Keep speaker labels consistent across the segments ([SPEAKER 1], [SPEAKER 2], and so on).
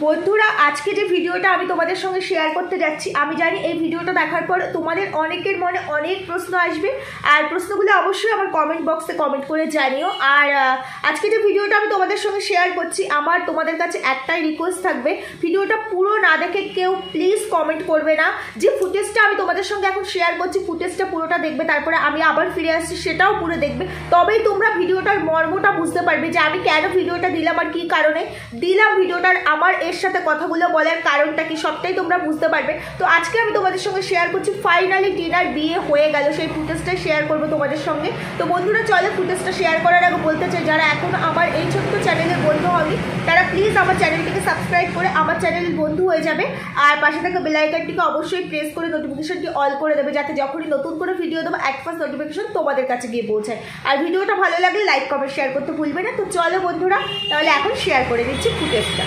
[SPEAKER 1] বন্ধুরা, আজকে যে ভিডিওটা আমি তোমাদের সঙ্গে শেয়ার করতে যাচ্ছি, আমি জানি এই ভিডিওটা দেখার পর তোমাদের অনেকের মনে অনেক প্রশ্ন আসবে। আর প্রশ্নগুলো অবশ্যই আমার কমেন্ট বক্সে কমেন্ট করে জানিও। আর আজকে যে ভিডিওটা আমি তোমাদের সঙ্গে শেয়ার করছি, আমার তোমাদের কাছে একটাই রিকোয়েস্ট থাকবে, ভিডিওটা পুরো না দেখে কেউ প্লিজ কমেন্ট করবে না। যে ফুটেজটা আমি তোমাদের সঙ্গে এখন শেয়ার করছি, ফুটেজটা পুরোটা দেখবে, তারপরে আমি আবার ফিরে আসছি, সেটাও পুরো দেখবে। তবেই তোমরা ভিডিওটার মর্মটা বুঝতে পারবে যে আমি কেন ভিডিওটা দিলাম আর কি কারণে দিলাম ভিডিওটার, আমার এর সাথে কথাগুলো বলার কারণটা কি, সবটাই তোমরা বুঝতে পারবে। তো আজকে আমি তোমাদের সঙ্গে শেয়ার করছি ফাইনালি টিনার বিয়ে হয়ে গেল, সেই ফুটেজটা শেয়ার করবো তোমাদের সঙ্গে। তো বন্ধুরা চলো, ফুটেজটা শেয়ার করার আগে বলতে চাই, যারা এখন আমার এই ছোট্ট চ্যানেলের বন্ধু হয়নি তারা প্লিজ আমার চ্যানেলটিকে সাবস্ক্রাইব করে আমার চ্যানেলের বন্ধু হয়ে যাবে। আর পাশে থাকা বেল আইকনটিকে অবশ্যই প্রেস করে নোটিফিকেশনটি অল করে দেবে, যাতে যখনই নতুন করে ভিডিও দেবো এক ফার্স্ট নোটিফিকেশন তোমাদের কাছে গিয়ে পৌঁছায়। আর ভিডিওটা ভালো লাগলে লাইক কমেন্ট শেয়ার করতে ভুলবে না। তো চলো বন্ধুরা, তাহলে এখন শেয়ার করে দিচ্ছি ফুটেজটা।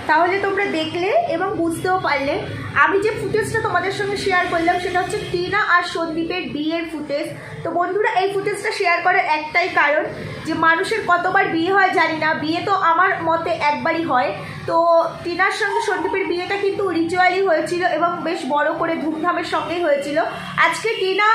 [SPEAKER 1] তাহলে তোমরা দেখলে এবং বুঝতেও পারলে। আমি যে ফুটেজটা তোমাদের সঙ্গে শেয়ার করলাম সেটা হচ্ছে টিনা আর সন্দীপের বিয়ের ফুটেজ। তো বন্ধুরা, এই ফুটেজটা শেয়ার করার একটাই কারণ যে মানুষের কতবার বিয়ে হয় জানি না, বিয়ে তো আমার মতে একবারই হয়। তো টিনার সঙ্গে সন্দীপের বিয়েটা কিন্তু রিচুয়ালি হয়েছিল এবং বেশ বড় করে ধুমধামের সঙ্গেই হয়েছিল। আজকে টিনা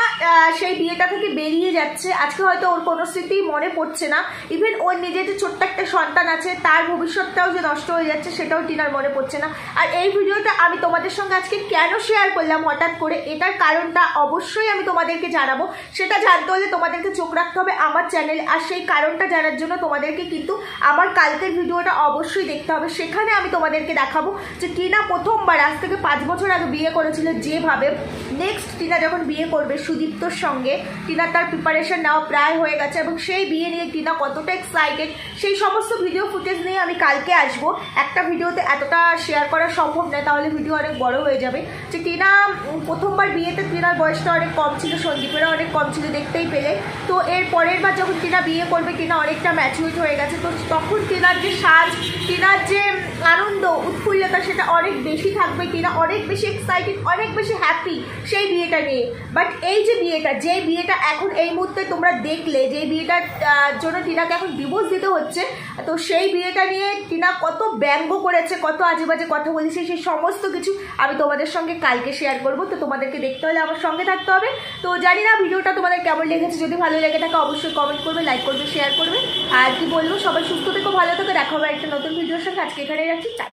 [SPEAKER 1] সেই বিয়েটা থেকে বেরিয়ে যাচ্ছে। আজকে হয়তো ওর কোনো স্মৃতিই মনে পড়ছে না, ইভেন ওর নিজের যে ছোট্ট একটা সন্তান আছে তার ভবিষ্যৎটাও যে নষ্ট হয়ে যাচ্ছে সেটাও টিনার মনে পড়ছে না। আর এই ভিডিওটা আমি তোমাদের সঙ্গে আজকে কেন শেয়ার করলাম হঠাৎ করে, এটার কারণটা অবশ্যই আমি তোমাদেরকে জানাবো। সেটা জানতে হলে তোমাদেরকে চোখ রাখতে হবে আমার চ্যানেল, আর সেই কারণটা জানার জন্য তোমাদেরকে কিন্তু আমার কালকের ভিডিওটা অবশ্যই দেখতে হবে। সেখানে আমি তোমাদেরকে দেখাবো যে টিনা প্রথমবার আজ থেকে 5 বছর আগে বিয়ে করেছিল যেভাবে, নেক্সট টিনা যখন বিয়ে করবে সুদীপ্তর সঙ্গে, টিনার তার প্রিপারেশন নেওয়া প্রায় হয়ে গেছে এবং সেই বিয়ে নিয়ে টিনা কতটা এক্সাইটেড, সেই সমস্ত ভিডিও ফুটেজ নিয়ে আমি কালকে আসবো। একটা ভিডিওতে এতটা শেয়ার করা সম্ভব নয়, তাহলে ভিডিও অনেক বড় হয়ে যাবে। যে টিনা প্রথমবার বিয়েতে টিনার বয়সটা অনেক কম ছিল, সন্দীপেরও অনেক কম ছিল, দেখতেই পেলে। তো এর পরের বার যখন টিনা বিয়ে করবে টিনা অনেকটা ম্যাচিউরড হয়ে গেছে। তো তখন টিনার যে সাজ, টিনার যে আনন্দ উৎফুল্লতা সেটা অনেক বেশি থাকবে। টিনা অনেক বেশি এক্সাইটেড, অনেক বেশি হ্যাপি সেই বিয়েটা নিয়ে। বাট এই যে বিয়েটা, যে বিয়েটা এখন এই মুহূর্তে তোমরা দেখলে, যে বিয়েটার জন্য টিনাকে এখন ডিভোর্স দিতে হচ্ছে, তো সেই বিয়েটা নিয়ে টিনা কত ব্যঙ্গ করেছে, কত আজে বাজে কথা বলেছে, সেই সমস্ত কিছু আমি তোমাদের সঙ্গে কালকে শেয়ার করবো। তো তোমাদেরকে দেখতে হলে আমার সঙ্গে থাকতে হবে। তো জানি না ভিডিওটা তোমাদের কেমন লেগেছে, যদি ভালো লেগে থাকে অবশ্যই কমেন্ট করবে, লাইক করবে, শেয়ার করবে। আর কি বলবো, সবাই সুস্থ থেকো, ভালো থেকো, দেখা হবে একটা নতুন ভিডিওর সঙ্গে। আজকে এখানে রাখছি।